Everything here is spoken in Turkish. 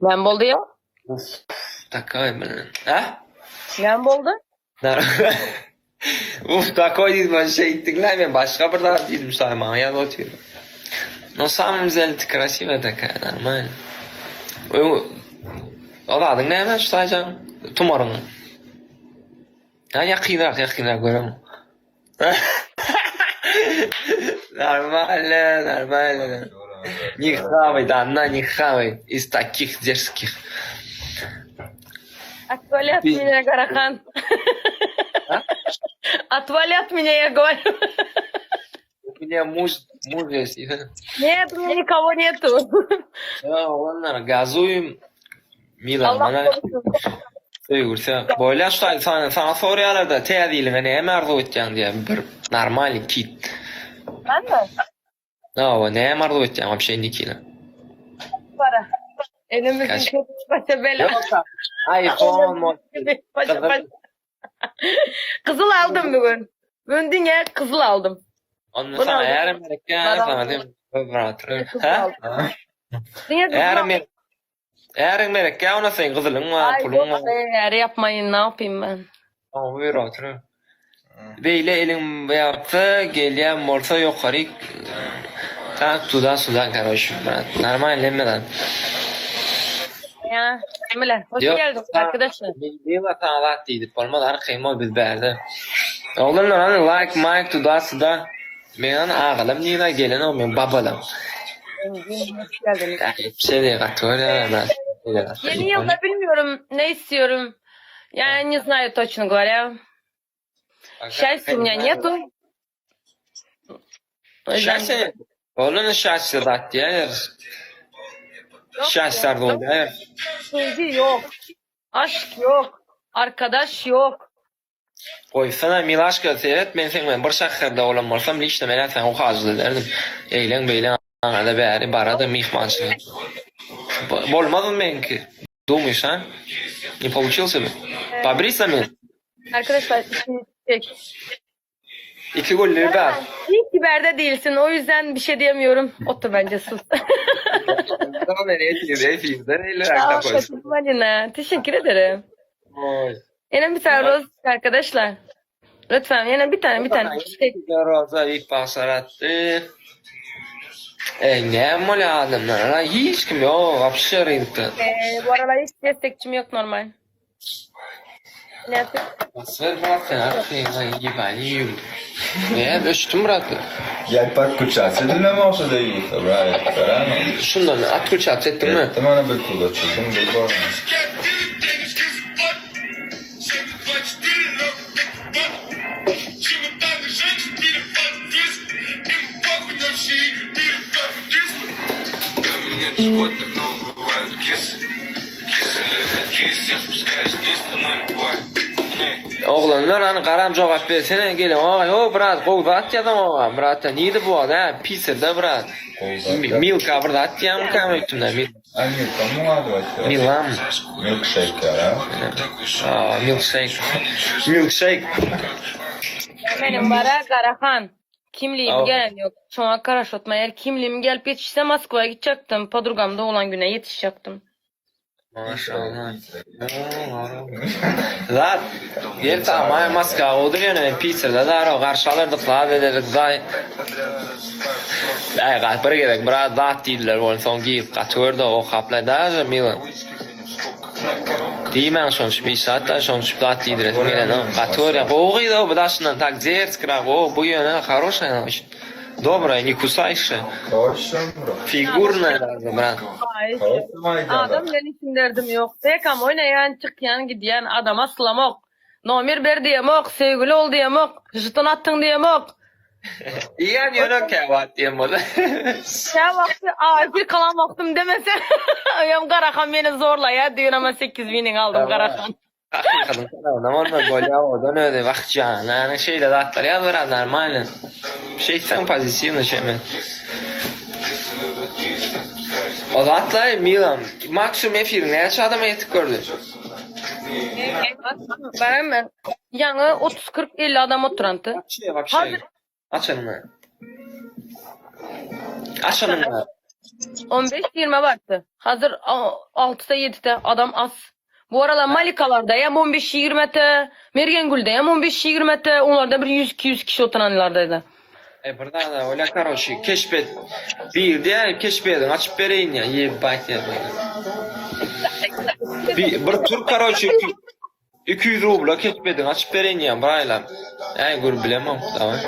Ne boldu ya? Uf, takay bilen. Ha? Ne boldu? Uf, takay değil ben şey ettikler ben başka bir daha değilim sayma ya oturuyorum. No самом деле ты красивая такая, нормально. O da adın ne hemen şu sayacağım? Tumarın. Ha yakınrak görüm. Нормально, нормально. Не хавай, да, она не хавай. Из таких дерзких. Отвали от меня, Карахан. А? Отвали от меня, я говорю. У меня муж есть. Нет, у меня никого нету. Ya olanlar gazuyum. Milan Allah bana korusun. söylürse. Böyle sana soruyorlar te değilim ne marzu edeceksin diye bir normal kit. Ben mi? No, ne marzu edeceksin вообще nikine. Para. Elimizin Kaç? kötü paça bela. Yoksa iPhone Paça paça. Kızıl aldım bugün. Bugün dünya kızıl aldım. Onu Bu sana ne? eğer Amerika sana diyeyim. Kızıl Ha? aldım. Dünya kızıl Eğer aldım. Amerika eğer Amerika ona sen kızılın var, Ay pulun yok var. be, yapmayın, ne yapayım ben? Ama buyur otur. Böyle elin yaptı, geliyen morsa yukarı. Tak sudan karışım. Normal lemeden. Ya, Emine, hoş Yok, geldin sen- arkadaşlar. Bildiğim hatalar deyip olmalar kıyma biz berdi. Oğlumlar hani like Mike tudasıda ben ağılım nina gelin o men babalam. Hoş geldiniz. Bir şey değil katıyor ben. Yeni yılda bilmiyorum ne istiyorum. Я не знаю точно говоря. Счастья у меня нету. O yüzden- Şahsen oğlunun şahsı da diyor. Şahslar da oluyor. Sevgi yok. Aşk yok. Arkadaş yok. Koysana Milaşka seyret ben sen bir şahırda olan olsam işte ben sen o hazır derdim. Eğlen beylen anada bari barada mihmançılık. Olmaz mı benimki? Думаешь, а? Не получился бы? Побриться mi? Arkadaşlar işini çek. İki golleri ver. İyi ki berde değilsin. O yüzden bir şey diyemiyorum. Otur bence sus. Tamam nereye gidiyoruz? Nereye Sağ ol, koysun? Fatih Malina. Teşekkür ederim. Oy. Yine bir tane roz arkadaşlar. Lütfen yine bir tane. Çiçek. Roza ilk basar attı. Ne mole adamlar lan hiç kim yok apşırıydı. Bu aralar hiç destekçim yok normal. Ne yapayım? Nasıl bakın artık lan iyi ben iyiyim. Ne düştüm bıraktı. Jak pak kurčáci, to nemá se dají, to právě, to ráno. Şundan at kurçat ettin mi? To má nebyl kuločí, to mu výborné. Oğlanlar hani karam cevap versene gelin. O brat kovdat ya da o brat neydi bu adam? Pisir de brat. Milka brat ya mı kamettim de Ani tomu má dvojte. Milan. Milkshake, ja. Milkshake. Milkshake. Benim bara Karahan. Kimliğim Al. gelen yok. Şu an Karaşotma. Eğer kimliğim gelip yetişse Moskova'ya gidecektim. Podrugamda olan güne yetişecektim. Maşallah. Zat. Yer tamam maska oldu yani Pisir'de de o karşılardık da dedik zay. Ay kapır gerek biraz zat değiller o son giyip katıyordu o kaplarda Milan. Diymen sonuç bir saatte sonuç zat değiller Milan katıyor ya o gıydı o budasından tak zerskra o bu yöne хорошая значит. Добрая, не кусайся. Koşum, bro. Figurная lazım brat. Ay, Koşum ayda. adam benim için derdim yok. Tekam oynayan çıkayan gidiyen adam aslamak. Nomer ver diyemek, sevgili ol diyemek, jıton attın diyemek. İyan yönü kevat diyeyim o da. Ya vakti acil kalan vaktim demesen. Ayam Karahan beni zorla ya diyor ama 8.000'in aldım Karahan. Kadın zaman da gol ya oradan öyle vakcan. Yani şeyle datlar ya biraz normal. Şey sen pozisyonu şey mi? O datlar Milan. Maksimum efir ne adam etik gördü. Ben mi? Yani 30-40-50 adam oturantı. Bak şey. Açalım mı? Açalım mı? 15-20 vardı. Hazır 6'da 7'de adam az. Bu aralar Malikalarda hem 15-20'te, Mergengül'de hem 15-20'te, onlarda bir 100-200 kişi oturanlardaydı. Burada da öyle karoşi keşfet. Bir diye keşfedin açıp vereyim ya. Yebak ya. Bir tur karoşi 200 rubla keşfedin açıp vereyim ya. Bayram. Yani gör bilemem. Tamam.